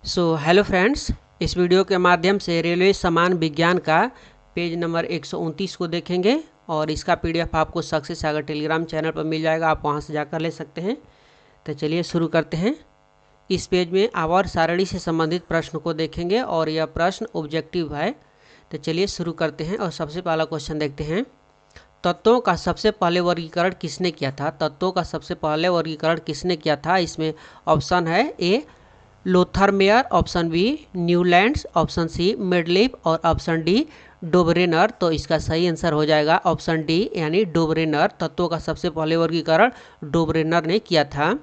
Hello friends, इस video के माध्यम से रेलवे सामान विज्ञान का पेज नंबर 129 को देखेंगे और इसका पीडीएफ आपको सक्सेस सागर टेलीग्राम चैनल पर मिल जाएगा। आप वहां से जाकर ले सकते हैं। तो चलिए शुरू करते हैं। इस पेज में आवर्त सारणी से संबंधित प्रश्न को देखेंगे और यह प्रश्न ऑब्जेक्टिव है। तो चलिए शुरू करते हैं और सबसे पहला क्वेश्चन देखते हैं। तत्वों का सबसे पहले वर्गीकरण किसने किया था? तत्वों का सबसे पहले वर्गीकरण किसने किया था? इसमें ऑप्शन है A Lothar Meyer, option B Newlands, option C Mendeleev और ऑप्शन डी डोबरेनर। तो इसका सही आंसर हो जाएगा ऑप्शन डी यानी डोबरेनर। तत्वों का सबसे पहले वर्गीकरण डोबरेनर ने किया था।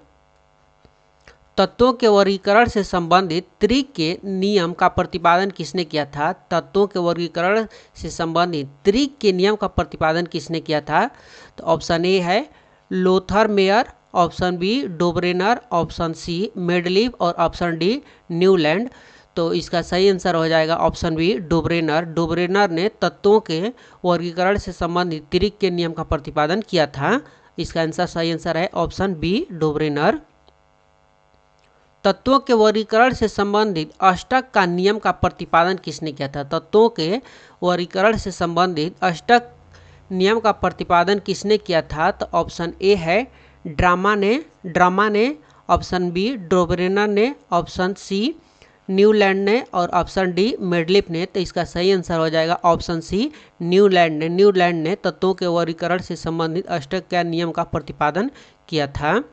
तत्वों के वर्गीकरण से संबंधित त्रिक के नियम का प्रतिपादन किसने किया था? तत्वों के वर्गीकरण से संबंधित त्रिक के नियम का प्रतिपादन किसने किया था? तो ऑप्शन ए है लोथरमेयर, option B डोबरेनर, option C Mendeleev और ऑप्शन डी न्यूलैंड। तो इसका सही आंसर हो जाएगा ऑप्शन बी डोबरेनर। डोबरेनर ने तत्वों के वर्गीकरण से संबंधित त्रिक के नियम का प्रतिपादन किया था। इसका आंसर सही आंसर है ऑप्शन बी डोबरेनर। तत्वों के वर्गीकरण से संबंधित अष्टक का नियम का प्रतिपादन किसने किया था? तत्वों के वर्गीकरण से संबंधित अष्टक नियम का प्रतिपादन किसने किया था? तो ऑप्शन ए है ड्रामा ने, ऑप्शन बी डोबरेनर ने, ऑप्शन सी न्यूलैंड ने और ऑप्शन डी मेडलिफ ने। तो इसका सही आंसर हो जाएगा ऑप्शन सी न्यूलैंड ने। न्यूलैंड ने तत्वों के वर्गीकरण से संबंधित अष्टक का नियम का प्रतिपादन किया था।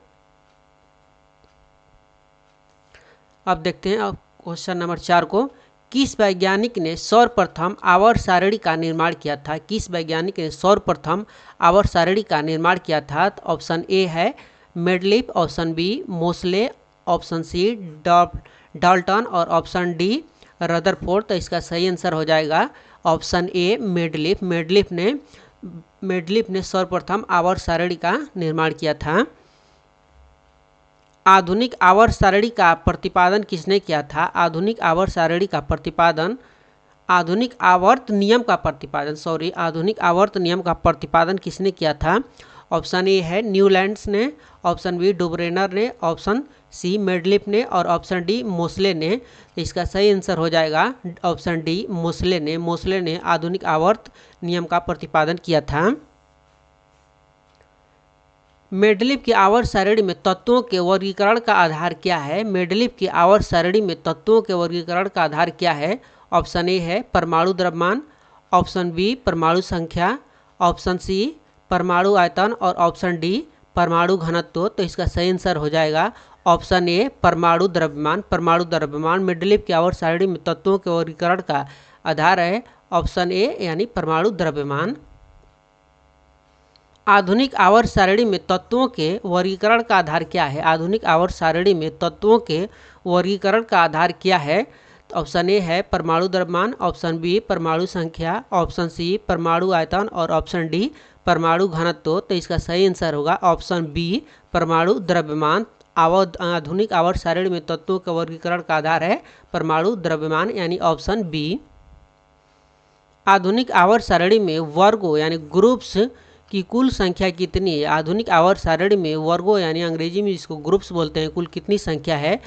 अब देखते हैं अब क्वेश्चन नंबर 4 को। किस वैज्ञानिक ने सर्वप्रथम आवर्त सारणी का निर्माण किया था? किस वैज्ञानिक ने सर्वप्रथम आवर्त सारणी का निर्माण किया था? तो ऑप्शन ए है मेडलिफ, option B Mosle, option C Dalton और ऑप्शन डी रदरफोर्ड। तो इसका सही आंसर हो जाएगा ऑप्शन ए मेडलिफ। मेडलिफ ने सर्वप्रथम आवर्त सारणी का निर्माण किया था। आधुनिक आवर्त सारणी का प्रतिपादन किसने किया था? आधुनिक आवर्त सारणी का प्रतिपादन आधुनिक आवर्त नियम का प्रतिपादन किसने किया था? ऑप्शन ए है न्यूलैंड्स ने, ऑप्शन बी डोबरेनर ने, ऑप्शन सी मेडलिफ ने और ऑप्शन डी मोसले ने। इसका सही आंसर हो जाएगा ऑप्शन डी मोसले ने। मोसले ने आधुनिक आवर्त नियम का प्रतिपादन किया था। मेडलिफ की आवर्त सारणी में तत्वों के वर्गीकरण का आधार क्या है? मेडलिफ की आवर्त सारणी में तत्वों के वर्गीकरण का आधार क्या है? ऑप्शन ए है परमाणु द्रव्यमान, ऑप्शन बी परमाणु संख्या, ऑप्शन सी परमाणु आयतन और ऑप्शन डी परमाणु घनत्व। तो इसका सही आंसर हो जाएगा ऑप्शन ए परमाणु द्रव्यमान। मेडलिफ की आवर्त सारणी में तत्वों के वर्गीकरण का आधार है ऑप्शन ए यानी परमाणु द्रव्यमान। आधुनिक आवर्त सारणी में तत्वों के वर्गीकरण का आधार क्या है? आधुनिक आवर्त सारणी में तत्वों के वर्गीकरण का आधार क्या है? तो ऑप्शन ए है परमाणु द्रव्यमान, ऑप्शन बी परमाणु संख्या, ऑप्शन सी परमाणु आयतन और ऑप्शन डी परमाणु घनत्व। तो इसका सही आंसर होगा ऑप्शन बी परमाणु द्रव्यमान। आधुनिक आवर्त सारणी में तत्वों के वर्गीकरण का आधार है परमाणु द्रव्यमान यानी ऑप्शन बी। आधुनिक आवर्त सारणी में वर्गों यानी ग्रुप्स की कुल संख्या कितनी है? आधुनिक आवर्त सारणी में वर्गों यानी अंग्रेजी में जिसको ग्रुप्स बोलते हैं कुल कितनी संख्या है?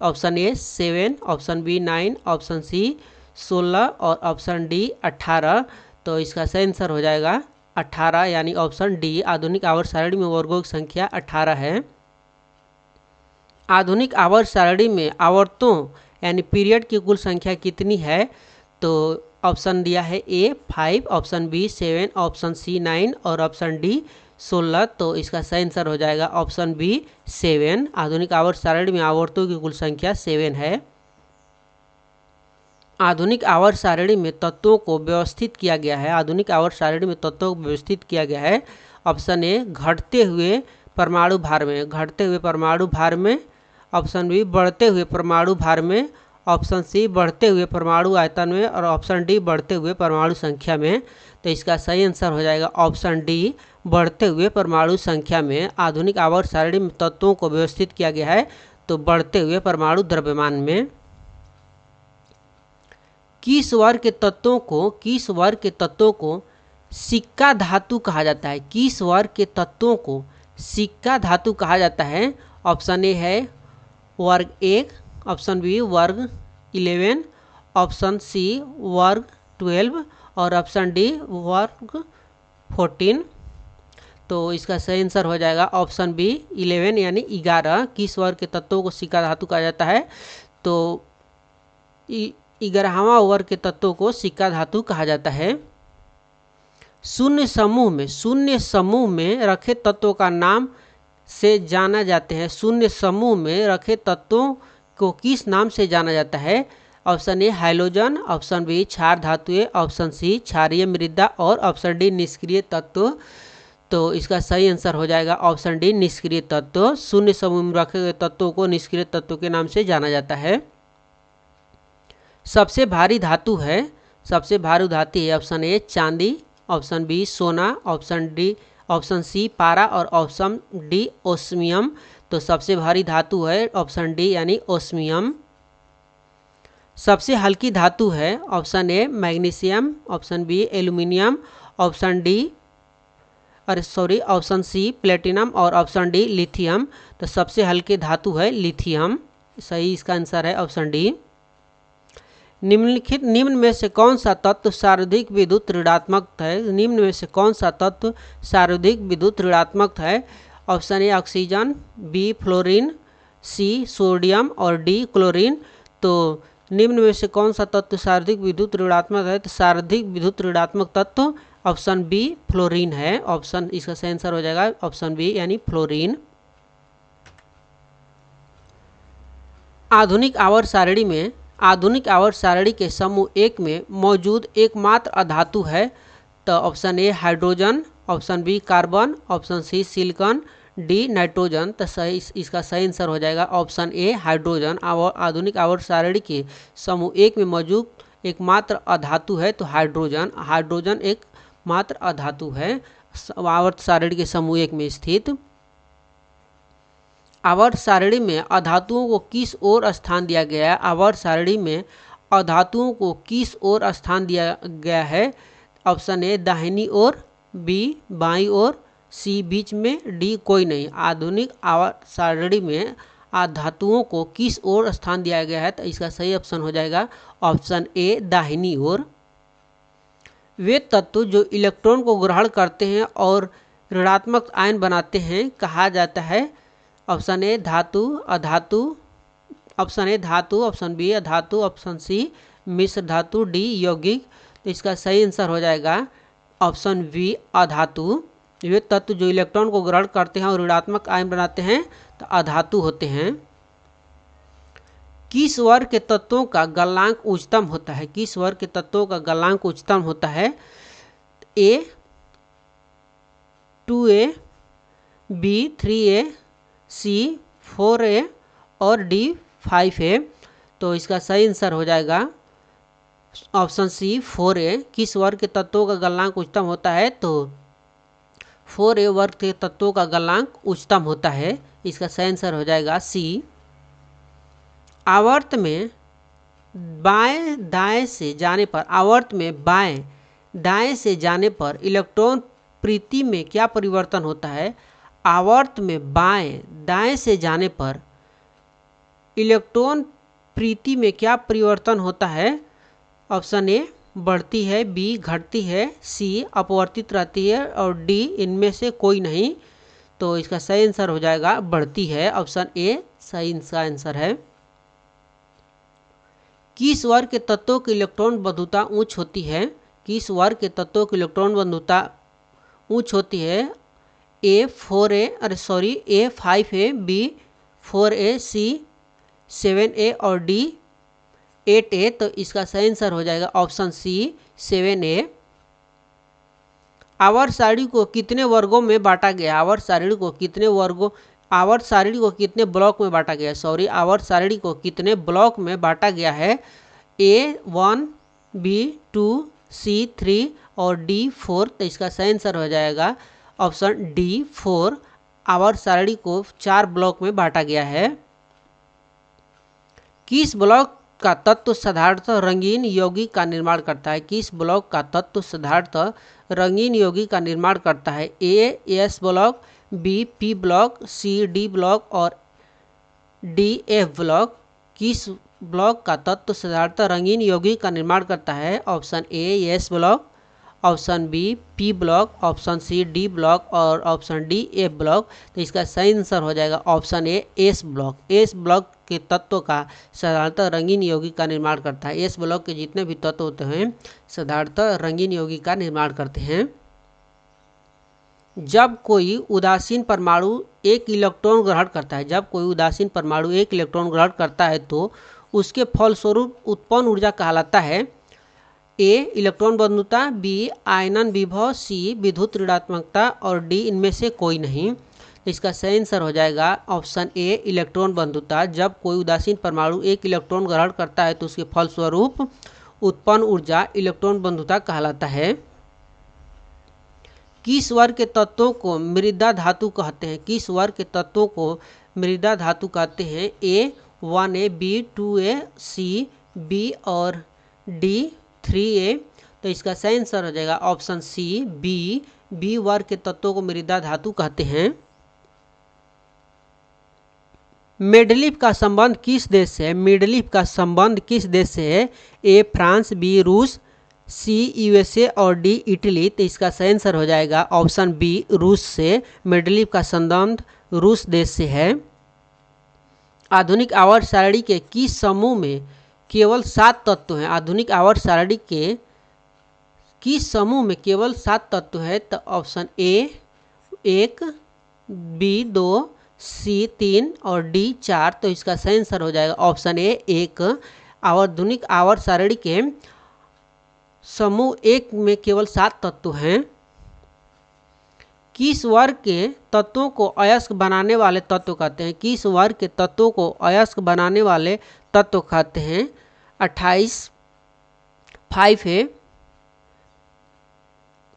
Option A 7, option B 9, option C 16 और ऑप्शन डी 18। तो इसका सही आंसर हो जाएगा 18 यानी ऑप्शन डी। आधुनिक आवर्त सारणी में वर्गों की संख्या 18 है। आधुनिक आवर्त सारणी में आवर्तों यानी पीरियड की कुल संख्या कितनी है? तो ऑप्शन दिया है ए 5, ऑप्शन बी 7, ऑप्शन सी 9 और ऑप्शन डी 16। तो इसका सही आंसर हो जाएगा ऑप्शन बी 7। आधुनिक आवर्त सारणी में आवर्तों की कुल संख्या 7 है। आधुनिक आवर्त सारणी में तत्वों को व्यवस्थित किया गया है। आधुनिक आवर्त सारणी में तत्वों को व्यवस्थित किया गया है। ऑप्शन ए घटते हुए परमाणु भार में, ऑप्शन बी बढ़ते हुए परमाणु भार में, ऑप्शन सी बढ़ते हुए परमाणु आयतन में और ऑप्शन डी बढ़ते हुए परमाणु संख्या में। तो इसका सही आंसर हो जाएगा ऑप्शन डी बढ़ते हुए परमाणु संख्या में। आधुनिक आवर्त सारणी में तत्वों को व्यवस्थित किया गया है तो बढ़ते हुए परमाणु द्रव्यमान में। किस वर्ग के तत्वों को सिक्का धातु कहा जाता है? किस वर्ग के तत्वों को सिक्का धातु कहा जाता है? ऑप्शन ए है वर्ग 1, ऑप्शन बी वर्ग 11, ऑप्शन सी वर्ग 12 और ऑप्शन डी वर्ग 14। तो इसका सही आंसर हो जाएगा ऑप्शन बी 11 यानी 11। किस वर्ग के तत्वों को सिक्का धातु कहा जाता है? तो 11वां वर्ग के तत्वों को सिक्का धातु कहा जाता है। शून्य समूह में रखे तत्वों का नाम से जाना जाते हैं। शून्य समूह में रखे तत्वों को किस नाम से जाना जाता है? Option A hydrogen, option B क्षार धातुएं, ऑप्शन सी क्षारीय मृदा और ऑप्शन डी निष्क्रिय तत्व। तो इसका सही आंसर हो जाएगा ऑप्शन डी निष्क्रिय तत्व। शून्य समूह में रखे गए तत्वों को निष्क्रिय तत्व के नाम से जाना जाता है। सबसे भारी धातु है, सबसे भारी धातु है ऑप्शन ए चांदी, ऑप्शन बी सोना, ऑप्शन सी पारा और ऑप्शन डी ओस्मियम। तो सबसे भारी धातु है ऑप्शन डी यानी ओस्मियम। सबसे हल्की धातु है option A magnesium, option B aluminium, option C platinum और ऑप्शन डी लिथियम। तो सबसे हल्के धातु है लिथियम। सही इसका आंसर है ऑप्शन डी। निम्न में से कौन सा तत्व सर्वाधिक विद्युत ऋणात्मक है? निम्न में से कौन सा तत्व सर्वाधिक विद्युत ऋणात्मक है? Option A oxygen, B fluorine, C sodium और डी क्लोरीन। तो निम्न में से कौन सा तत्व सर्वाधिक विद्युत ऋणात्मक है? तो सर्वाधिक विद्युत ऋणात्मक तत्व ऑप्शन बी फ्लोरीन है। ऑप्शन इसका सही आंसर हो जाएगा ऑप्शन बी यानी फ्लोरीन। आधुनिक आवर्त सारणी के समूह 1 में मौजूद एकमात्र अधातु है। तो option A hydrogen, option B carbon, option C silicon, D nitrogen. तो इसका सही आंसर हो जाएगा ऑप्शन ए हाइड्रोजन। आधुनिक आवर्त सारणी के समूह 1 में मौजूद एकमात्र अधातु है तो हाइड्रोजन एक मात्र अधातु है आवर्त सारणी के समूह 1 में स्थित। आवर्त सारणी में अधातुओं को किस ओर स्थान दिया गया है? आवर्त सारणी में अधातुओं को किस ओर स्थान दिया गया है? ऑप्शन ए दाहिनी ओर, बी बाईं ओर, सी बीच में, डी कोई नहीं। आधुनिक आवर्त सारणी में अधातुओं को किस ओर स्थान दिया गया है? तो इसका सही ऑप्शन हो जाएगा ऑप्शन ए दाहिनी ओर। वे तत्व जो इलेक्ट्रॉन को ग्रहण करते हैं और ऋणात्मक आयन बनाते हैं कहा जाता है? ऑप्शन ए धातु, अधातु, ऑप्शन ए धातु, ऑप्शन बी अधातु, ऑप्शन सी मिश्र धातु, डी यौगिक। तो इसका सही आंसर हो जाएगा ऑप्शन बी अधातु। वे तत्व जो इलेक्ट्रॉन को ग्रहण करते हैं और ऋणात्मक आयन बनाते हैं तो अधातु होते हैं। किस वर्ग के तत्वों का गलनांक उच्चतम होता है? किस वर्ग के तत्वों का गलनांक उच्चतम होता है? ए 2a, बी 3a, सी 4a और डी 5a। तो इसका सही आंसर हो जाएगा ऑप्शन सी 4a। किस वर्ग के तत्वों का गलनांक उच्चतम होता है? तो 4a वर्ग के तत्वों का गलनांक उच्चतम होता है। इसका सही आंसर हो जाएगा सी। आवर्त में बाएं दाएं से जाने पर इलेक्ट्रॉन प्रीति में क्या परिवर्तन होता है? आवर्त में बाएं दाएं से जाने पर इलेक्ट्रॉन प्रीति में क्या परिवर्तन होता है? ऑप्शन ए बढ़ती है, बी घटती है, सी अपवर्तित रहती है और डी इनमें से कोई नहीं। तो इसका सही आंसर हो जाएगा बढ़ती है। ऑप्शन ए सही इसका आंसर है। किस वर्ग के तत्वों की इलेक्ट्रॉन बंधुता उच्च होती है? किस वर्ग के तत्वों की इलेक्ट्रॉन बंधुता उच्च होती है? ए 5a, बी 4a, सी 7a और डी 8a। तो इसका सही आंसर हो जाएगा ऑप्शन सी 7a। आवर्त सारणी को कितने वर्गों में बांटा गया? आवर्त सारणी को कितने ब्लॉक में बांटा गया? आवर्त सारणी को कितने ब्लॉक में बांटा गया है? A1, B2, C3 और D4। तो इसका सही आंसर हो जाएगा ऑप्शन D4। आवर्त सारणी को 4 ब्लॉक में बांटा गया है। किस ब्लॉक का तत्व साधारणतः रंगीन यौगिक का निर्माण करता है? किस ब्लॉक का तत्व साधारणतः रंगीन यौगिक का निर्माण करता है? A S block, B P block, C D block और डी एफ ब्लॉक। किस ब्लॉक का तत्व साधारणतः रंगीन यौगिक का निर्माण करता है? Option A S block, option B P block, option C D block और ऑप्शन डी एफ ब्लॉक। तो इसका सही आंसर हो जाएगा option A S block. S block के तत्व का साधारणतः रंगीन यौगिक का निर्माण करता है। एस ब्लॉक के जितने भी तत्व होते हैं साधारणतः रंगीन यौगिक का निर्माण करते हैं। जब कोई उदासीन परमाणु एक इलेक्ट्रॉन ग्रहण करता है, जब कोई उदासीन परमाणु एक इलेक्ट्रॉन ग्रहण करता है तो उसके फलस्वरूप उत्पन्न ऊर्जा कहलाता है? ए इलेक्ट्रॉन बंधुता, बी आयनन विभव, सी विद्युत ऋणात्मकता और डी इनमें से कोई नहीं। इसका सही आंसर हो जाएगा ऑप्शन ए इलेक्ट्रॉन बंधुता। जब कोई उदासीन परमाणु एक इलेक्ट्रॉन ग्रहण करता है तो उसके फलस्वरूप उत्पन्न ऊर्जा इलेक्ट्रॉन बंधुता कहलाता है। किस वर्ग के तत्वों को मृदा धातु कहते हैं? किस वर्ग के तत्वों को मृदा धातु कहते हैं? A 1A, B 2A, C B और डी 3A। तो इसका सही आंसर हो जाएगा ऑप्शन सी बी वर्ग के तत्वों को मृदा धातु कहते हैं। मेडलिफ का संबंध किस देश से है? मेडलिफ का संबंध किस देश से है? ए फ्रांस, बी रूस, सी यूएसए और डी इटली। तो इसका सही आंसर हो जाएगा ऑप्शन बी रूस से। मेडलिफ का संबंध रूस देश से है। आधुनिक आवर्त सारणी के किस समूह में केवल 7 तत्व हैं? आधुनिक आवर्त सारणी के किस समूह में केवल 7 तत्व हैं? तो ऑप्शन ए 1, बी 2, सी 3 और डी 4। तो इसका सही आंसर हो जाएगा ऑप्शन ए 1। आधुनिक आवर्त सारणी के समूह 1 में केवल 7 तत्व हैं। किस वर्ग के तत्वों को अयस्क बनाने वाले तत्व कहते हैं? किस वर्ग के तत्वों को अयस्क बनाने वाले तत्व कहते हैं? 28 5A।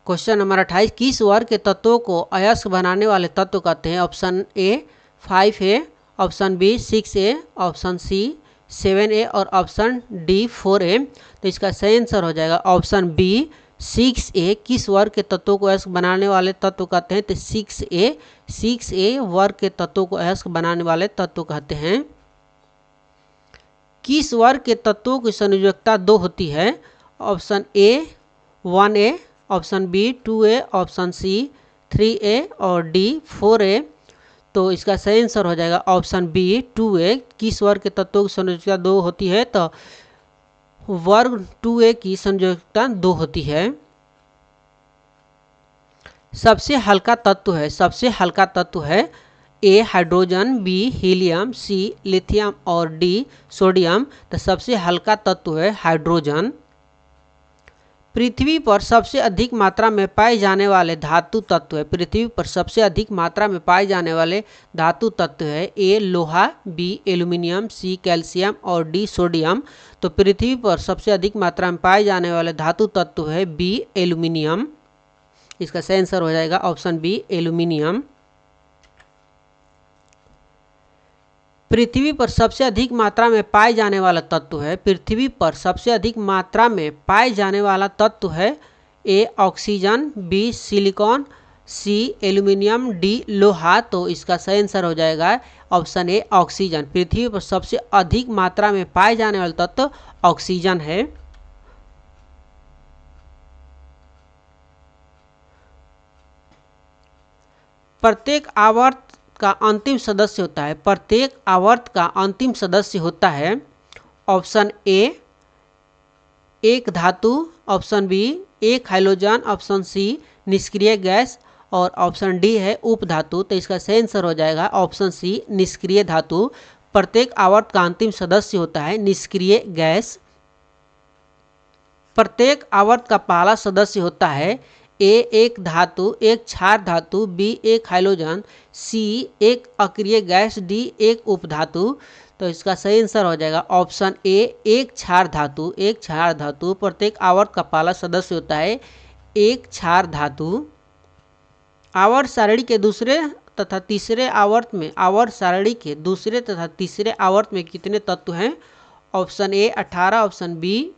क्वेश्चन नंबर 28 किस वर्ग के तत्वों को अयस्क बनाने वाले तत्व कहते हैं? Option A 5A, option B 6A, option C 7A और ऑप्शन डी 4A। तो इसका सही आंसर हो जाएगा ऑप्शन बी 6A। किस वर्ग के तत्वों को अयस्क बनाने वाले तत्व कहते हैं? तो 6A वर्ग के तत्वों को अयस्क बनाने वाले तत्व कहते हैं। किस वर्ग के तत्वों की संयोजकता 2 होती है? Option A 1A, option B 2A, option C 3A और डी 4A। तो इसका सही आंसर हो जाएगा ऑप्शन बी 2A। किस वर्ग के तत्वों की संयोजकता 2 होती है? तो वर्ग 2A की संयोजकता 2 होती है। सबसे हल्का तत्व है, सबसे हल्का तत्व है ए हाइड्रोजन, बी हीलियम, सी लिथियम और डी सोडियम। तो सबसे हल्का तत्व है हाइड्रोजन। पृथ्वी पर सबसे अधिक मात्रा में पाए जाने वाले धातु तत्व है। पृथ्वी पर सबसे अधिक मात्रा में पाए जाने वाले धातु तत्व है ए लोहा, बी एल्यूमिनियम, सी कैल्शियम और डी सोडियम। तो पृथ्वी पर सबसे अधिक मात्रा में पाए जाने वाले धातु तत्व है बी एल्यूमिनियम। इसका सही आंसर हो जाएगा ऑप्शन बी एल्यूमिनियम। पृथ्वी पर सबसे अधिक मात्रा में पाए जाने वाला तत्व है, पृथ्वी पर सबसे अधिक मात्रा में पाए जाने वाला तत्व है A oxygen, B silicon, C aluminium, D लोहा। तो इसका सही आंसर हो जाएगा ऑप्शन ए ऑक्सीजन। पृथ्वी पर सबसे अधिक मात्रा में पाए जाने वाला तत्व ऑक्सीजन है। प्रत्येक आवर्त का अंतिम सदस्य होता है, प्रत्येक आवर्त का अंतिम सदस्य होता है ऑप्शन ए एक धातु, ऑप्शन बी एक हाइड्रोजन, ऑप्शन सी निष्क्रिय गैस और ऑप्शन डी है उपधातु। तो इसका सही आंसर हो जाएगा ऑप्शन सी निष्क्रिय धातु। प्रत्येक आवर्त का अंतिम सदस्य होता है निष्क्रिय गैस। प्रत्येक आवर्त का पहला सदस्य होता है ए एक धातु, एक क्षार धातु, बी एक हाइड्रोजन, सी एक अक्रिय गैस, डी एक उपधातु। तो इसका सही आंसर हो जाएगा ऑप्शन ए एक क्षार धातु। एक क्षार धातु प्रत्येक आवर्त का पहला सदस्य होता है एक क्षार धातु। आवर्त सारणी के दूसरे तथा तीसरे आवर्त में, आवर्त सारणी के दूसरे तथा तीसरे आवर्त में कितने तत्व हैं? Option A 18, option B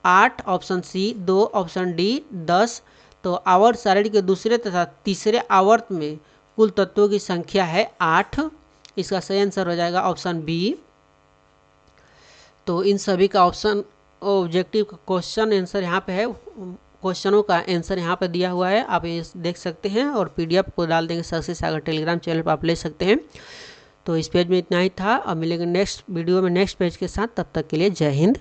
8, option C 2, option D 10। तो आवर्त सारणी के दूसरे तथा तीसरे आवर्त में कुल तत्वों की संख्या है 8। इसका सही आंसर हो जाएगा ऑप्शन बी। तो इन सभी का ऑप्शन ऑब्जेक्टिव क्वेश्चन आंसर यहाँ पे है, क्वेश्चनों का आंसर यहाँ पर दिया हुआ है, आप ये देख सकते हैं और PDF को डाल देंगे सक्सेस सागर टेलीग्राम चैनल पर, आप ले सकते हैं। तो इस पेज में इतना ही था। अब मिलेंगे नेक्स्ट वीडियो में नेक्स्ट पेज के साथ, तब तक के लिए जय हिंद।